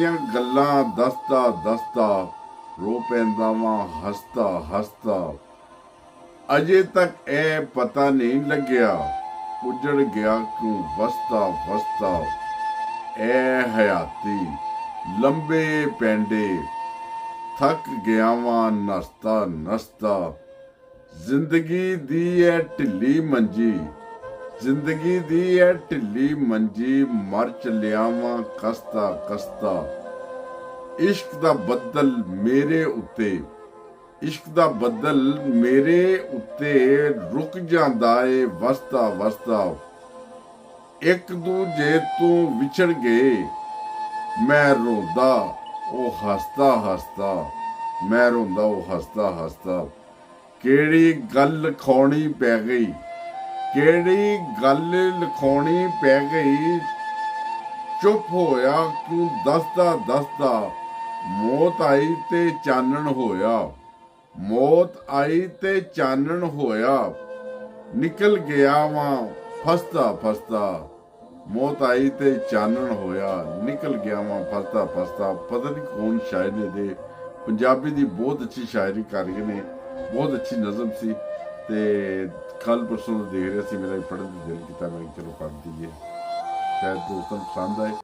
ਦੀਆਂ ਗੱਲਾਂ ਦੱਸਦਾ ਦੱਸਦਾ ਰੋ ਪੈਂਦਾ ਵਾਂ ਹੱਸਦਾ ਹੱਸਦਾ। ਅਜੇ ਤੱਕ ਇਹ ਪਤਾ ਨਹੀਂ ਲੱਗਿਆ ਉਜੜ ਗਿਆ ਕਿਉਂ ਵਸਦਾ ਵਸਦਾ। ਇਹ ਹਯਾਤੀ ਲੰਬੇ ਪੈਂਡੇ ਥੱਕ ਗਿਆ ਵਾਂ ਨਸਤਾ ਨਸਤਾ। ਜ਼ਿੰਦਗੀ ਦੀ ਇਹ ਢਿੱਲੀ ਮੰਜੀ, ਜ਼ਿੰਦਗੀ ਦੀ ਇਹ ਢਿੱਲੀ ਮੰਜੀ ਮਰ ਚੱਲਿਆ ਵਾਂ ਕਸਤਾ ਕਸਤਾ। ਇਸ਼ਕ ਦਾ ਬੱਦਲ ਮੇਰੇ ਉੱਤੇ, ਇਸ਼ਕ ਦਾ ਬੱਦਲ ਮੇਰੇ ਉੱਤੇ ਰੁਕ ਜਾਂਦਾ ਏ ਵਸਦਾ ਵਸਦਾ। ਇੱਕ ਦੂਜੇ ਤੋਂ ਵਿਛੜ ਗਏ ਮੈਂ ਰੋਂਦਾ ਉਹ ਹੱਸਦਾ ਹੱਸਦਾ। ਮੈਂ ਰੋਂਦਾ ਉਹ ਹੱਸਦਾ ਹੱਸਦਾ। ਕਿਹੜੀ ਗੱਲ ਲਿਖਾਉਣੀ ਪੈ ਗਈ, ਕਿਹੜੀ ਗੱਲ ਲਿਖਾਉਣੀ ਪੈ ਗਈ। ਚੁੱਪ ਹੋਇਆ ਕਿਉਂ ਦੱਸਦਾ ਦੱਸਦਾ। ਮੌਤ ਆਈ ਤੇ ਚਾਨਣ ਹੋਇਆ, ਮੌਤ ਆਈ ਤੇ ਚਾਨਣ ਹੋਇਆ। ਨਿਕਲ ਗਿਆ ਵਾਂ ਫਸਦਾ ਫਸਦਾ। ਮੌਤ ਆਈ ਤੇ ਚਾਨਣ ਹੋਇਆ, ਨਿਕਲ ਗਿਆ ਵਾਂ ਫਸਦਾ ਫਸਦਾ। ਪਤਾ ਨਹੀਂ ਕੌਣ ਸ਼ਾਇਰ ਨੇ ਦੇ ਪੰਜਾਬੀ ਦੀ ਬਹੁਤ ਅੱਛੀ ਸ਼ਾਇਰੀ ਕਰ ਗਏ ਨੇ, ਬਹੁਤ ਅੱਛੀ ਨਜ਼ਮ ਸੀ। ਤੇ ਕੱਲ ਪਰਸੋਂ ਦੇਖ ਰਿਹਾ ਸੀ, ਮੇਰਾ ਪੜ੍ਹਨ ਦਾ ਦਿਲ ਕੀਤਾ, ਮੈਂ ਚਲੋ ਪੜ੍ਹ ਦਈਏ, ਸ਼ਾਇਦ ਦੋਸਤਾਂ ਨੂੰ ਪਸੰਦ ਆਏ।